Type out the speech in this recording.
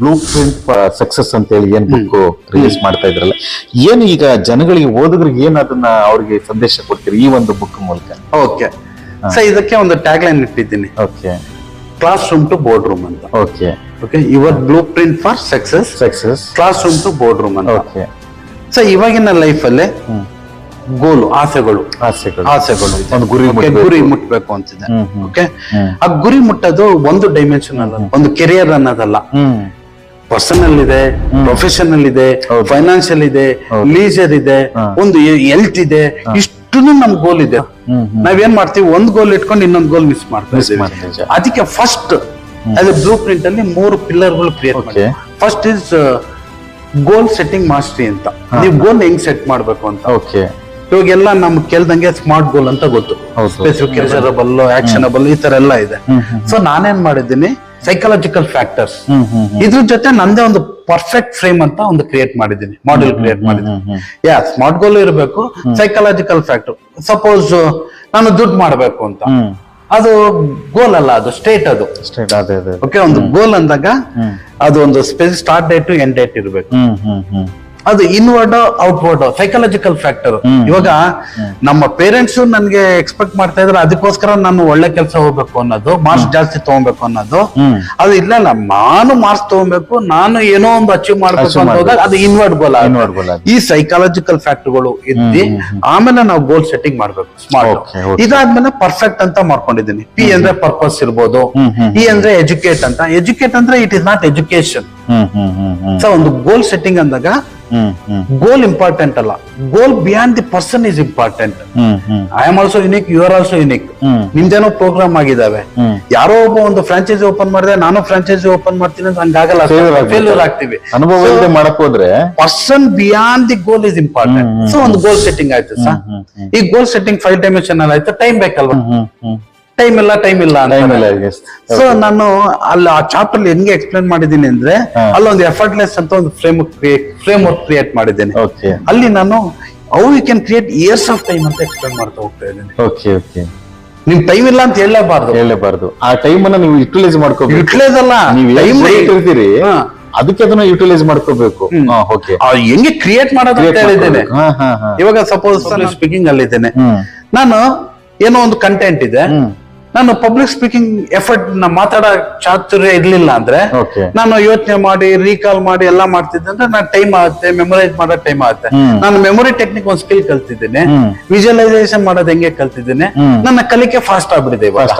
Blue print success ಅಂತ ಹೇಳಿ ಏನ್ ಬುಕ್ ರಿಲೀಸ್ ಮಾಡ್ತಾ ಇದ್ರಲ್ಲ, ಏನು ಈಗ ಜನಗಳಿಗೆ ಓದುಗರಿಗೆ ಏನ್ ಅದನ್ನ ಅವ್ರಿಗೆ ಸಂದೇಶ ಕೊಡ್ತೀರಿ ಈ ಒಂದು ಬುಕ್ ಮೂಲಕ? ಓಕೆ ಸೊ ಇದಕ್ಕೆ ಒಂದು ಟ್ಯಾಗ್ ಲೈನ್ ಇಟ್ಟಿದ್ದೀನಿ, okay, classroom to boardroom ಅಂತ. Okay okay, your blueprint for success, classroom to boardroom ಅಂತ. ಓಕೆ, ಸೊ ಇವಾಗಿನ ಲೈಫ್ ಅಲ್ಲಿ ಗೋಲು, ಆಸೆಗಳು ಒಂದು ಗುರಿ ಗುರಿ ಮುಟ್ಬೇಕು ಅಂತಿದೆ. ಓಕೆ, ಆ ಗುರಿ ಮುಟ್ಟೋದು ಒಂದು ಡೈಮೆನ್ಷನ್ ಅಲ್ಲ, ಒಂದು ಕೆರಿಯರ್ ಅನ್ನೋದಲ್ಲ. ಪರ್ಸನಲ್ ಇದೆ, ಪ್ರೊಫೆಷನಲ್ ಇದೆ, ಫೈನಾನ್ಷಿಯಲ್ ಇದೆ, ಲೀಜರ್ ಇದೆ, ಒಂದು ಹೆಲ್ತ್ ಇದೆ, ಇಷ್ಟು ನಮ್ ಗೋಲ್ ಇದೆ. ನಾವೇನ್ ಮಾಡ್ತೀವಿ, ಒಂದ್ ಗೋಲ್ ಇಟ್ಕೊಂಡು ಇನ್ನೊಂದ್ ಗೋಲ್ ಮಿಸ್ ಮಾಡ್ತೀವಿ. ಅದಕ್ಕೆ ಫಸ್ಟ್ ಅದೇ ಬ್ಲೂ ಪ್ರಿಂಟ್ ಅಲ್ಲಿ 3 ಪಿಲ್ಲರ್ಗಳು ಕ್ರಿಯೇಟ್ ಮಾಡಿ. First is goal setting mastery ಅಂತ. ನೀವು ಗೋಲ್ ಹೆಂಗ್ ಸೆಟ್ ಮಾಡ್ಬೇಕು ಅಂತ. ಓಕೆ, ಇವಾಗೆಲ್ಲ ನಮ್ಗೆ ಕೇಳ್ದಂಗೆ ಸ್ಮಾರ್ಟ್ ಗೋಲ್ ಅಂತ ಗೊತ್ತು, ಸ್ಪೆಸಿಫಿಕ್, ಮೆಜರಬಲ್, ಆಕ್ಷನಬಲ್, ಈ ತರ ಎಲ್ಲ ಇದೆ. ಸೊ ನಾನೇನ್ ಮಾಡಿದ್ದೀನಿ, ಸೈಕಾಲಜಿಕಲ್ ಫ್ಯಾಕ್ಟರ್ಸ್ ಇದ್ರ ಜೊತೆ ನಂದೇ ಒಂದು ಪರ್ಫೆಕ್ಟ್ ಫ್ರೇಮ್ ಅಂತ ಒಂದು ಕ್ರಿಯೇಟ್ ಮಾಡಿದ್ದೀನಿ, ಮಾಡೆಲ್ ಕ್ರಿಯೇಟ್ ಮಾಡಿದ್ದೀನಿ. ಯಾ, ಸ್ಮಾರ್ಟ್ ಗೋಲ್ ಇರಬೇಕು, ಸೈಕಾಲಜಿಕಲ್ ಫ್ಯಾಕ್ಟರ್. ಸಪೋಸ್ ನಾನು ದುಡ್ಡು ಮಾಡ್ಬೇಕು ಅಂತ, ಅದು ಗೋಲ್ ಅಲ್ಲ, ಅದು ಸ್ಟೇಟ್. ಅದು ಓಕೆ, ಒಂದು ಗೋಲ್ ಅಂದಾಗ ಅದು ಒಂದು start date to end date ಇರಬೇಕು. ಅದು ಇನ್ವರ್ಡ್ ಔಟ್ವರ್ಡ್ ಸೈಕಾಲಜಿಕಲ್ ಫ್ಯಾಕ್ಟರ್. ಇವಾಗ ನಮ್ಮ ಪೇರೆಂಟ್ಸ್ ನನ್ಗೆ ಎಕ್ಸ್ಪೆಕ್ಟ್ ಮಾಡ್ತಾ ಇದ್ರೆ ಅದಕ್ಕೋಸ್ಕರ ನಾನು ಒಳ್ಳೆ ಕೆಲಸ ಹೋಗ್ಬೇಕು ಅನ್ನೋದು, ಮಾರ್ಕ್ಸ್ ಜಾಸ್ತಿ ತಗೋಬೇಕು ಅನ್ನೋದು. ಅದು ಇಲ್ಲ, ನಾನು ಮಾರ್ಕ್ಸ್ ತಗೋಬೇಕು, ನಾನು ಏನೋ ಒಂದು ಅಚೀವ್ ಮಾಡ್ಬೇಕು ಅನ್ನೋದಾಗ ಅದು ಇನ್ವರ್ಡ್ ಗೋಲ್. ಈ ಸೈಕಾಲಜಿಕಲ್ ಫ್ಯಾಕ್ಟರ್ಗಳು ಇದ್ದು ಆಮೇಲೆ ನಾವು ಗೋಲ್ ಸೆಟ್ಟಿಂಗ್ ಮಾಡ್ಬೇಕು ಸ್ಮಾರ್ಟ್. ಇದಾದ್ಮೇಲೆ ಪರ್ಫೆಕ್ಟ್ ಅಂತ ಮಾಡ್ಕೊಂಡಿದ್ದೀನಿ. ಪಿ ಅಂದ್ರೆ ಪರ್ಪಸ್ ಇರ್ಬೋದು, ಇ ಅಂದ್ರೆ ಎಜುಕೇಟ್ ಅಂತ. ಎಜುಕೇಟ್ ಅಂದ್ರೆ it is not education. So ಒಂದು ಗೋಲ್ ಸೆಟ್ಟಿಂಗ್ ಅಂದಾಗ ಗೋಲ್ ಇಂಪಾರ್ಟೆಂಟ್ ಅಲ್ಲ, goal beyond the person is important. I am also unique, you are also unique. ನಿಮ್ದೇನೋ ಪ್ರೋಗ್ರಾಮ್ ಆಗಿದಾವೆ, ಯಾರೋ ಒಬ್ಬ ಒಂದು ಫ್ರಾಂಚೈಸಿ ಓಪನ್ ಮಾಡಿದ್ರೆ ನಾನು ಫ್ರಾಂಚೈಸಿ ಓಪನ್ ಮಾಡ್ತೀನಿ ಅಂತ ಹಂಗಾಗಲ್ಲ, ಫೇಲ್ಯೂರ್ ಆಗ್ತೀವಿ. ಅನುಭವ ಮಾಡಕ್ ಹೋದ್ರೆ person beyond the goal is important. So ಒಂದು ಗೋಲ್ ಸೆಟ್ಟಿಂಗ್ ಆಯ್ತು ಸರ್. ಈ ಗೋಲ್ ಸೆಟ್ಟಿಂಗ್ 5 ಡೈಮೆನ್ಷನ್ ಅಲ್ಲಿ ಆಯ್ತು. ಟೈಮ್ ಬೇಕಲ್ವಾ? ಟೈಮ್ ಇಲ್ಲ ಅಂತ. ಸೊ ನಾನು ಅಲ್ಲಿ ಆ ಚಾಪ್ಟರ್ ಹೆಂಗೆ ಎಕ್ಸ್ಪ್ಲೇನ್ ಮಾಡಿದ್ದೀನಿ ಅಂದ್ರೆ, ಅಲ್ಲೊಂದು ಎಫರ್ಟ್ಲೆಸ್ ಅಂತ ಒಂದು ಫ್ರೇಮ್ ವರ್ಕ್ ಕ್ರಿಯೇಟ್ ಮಾಡಿದ್ದೇನೆ. ಅಲ್ಲಿ ನಾನು how you can create years of time ಅಂತ ಎಕ್ಸ್ಪ್ಲೇನ್ ಮಾಡ್ತಾ ಹೋಗ್ತಾ ಇದ್ದೀನಿ. ನಿಮ್ ಟೈಮ್ ಇಲ್ಲ ಅಂತ ಹೇಳಲೇಬಾರ್ದು. ಆ ಟೈಮ್ ಅನ್ನ ನೀವು ಯುಟಿಲೈಸ್ ಮಾಡ್ಕೋಬೇಕು. ಯುಟಿಲೈಸ್ ಅಲ್ಲ, ಇರ್ತೀರಿ, ಅದಕ್ಕೆ ಅದನ್ನ ಯುಟಿಲೈಸ್ ಮಾಡ್ಕೋಬೇಕು. ಹೆಂಗೆ ಕ್ರಿಯೇಟ್ ಮಾಡೋದು ಅಂತ ಹೇಳಿದ್ದೇನೆ. ಇವಾಗ ಸಪೋಸ್ ಸ್ಪೀಕಿಂಗ್ ಅಲ್ಲಿ ಇದ್ದೇನೆ, ನಾನು ಏನೋ ಒಂದು ಕಂಟೆಂಟ್ ಇದೆ, ನಾನು ಪಬ್ಲಿಕ್ ಸ್ಪೀಕಿಂಗ್ ಎಫರ್ಟ್ ಮಾತಾಡೋ ಚಾತುರ್ಯ ಇರ್ಲಿಲ್ಲ ಅಂದ್ರೆ, ನಾನು ಯೋಚನೆ ಮಾಡಿ ರೀಕಾಲ್ ಮಾಡಿ ಎಲ್ಲ ಮಾಡ್ತಿದ್ದೆ ಅಂದ್ರೆ ನಾನು ಟೈಮ್ ಆಗುತ್ತೆ, ಮೆಮೊರೈಸ್ ಮಾಡೋ ಟೈಮ್ ಆಗುತ್ತೆ. ನಾನು ಮೆಮೊರಿ ಟೆಕ್ನಿಕ್ ಒಂದು ಸ್ಕಿಲ್ ಕಲ್ತಿದ್ದೇನೆ, ವಿಜುವಲೈಸೇಷನ್ ಮಾಡೋದು ಹೆಂಗೆ ಕಲ್ತಿದ್ದೇನೆ. ನನ್ನ ಕಲಿಕೆ ಫಾಸ್ಟ್ ಆಗ್ಬಿಟ್ಟಿದೆ ಇವಾಗ.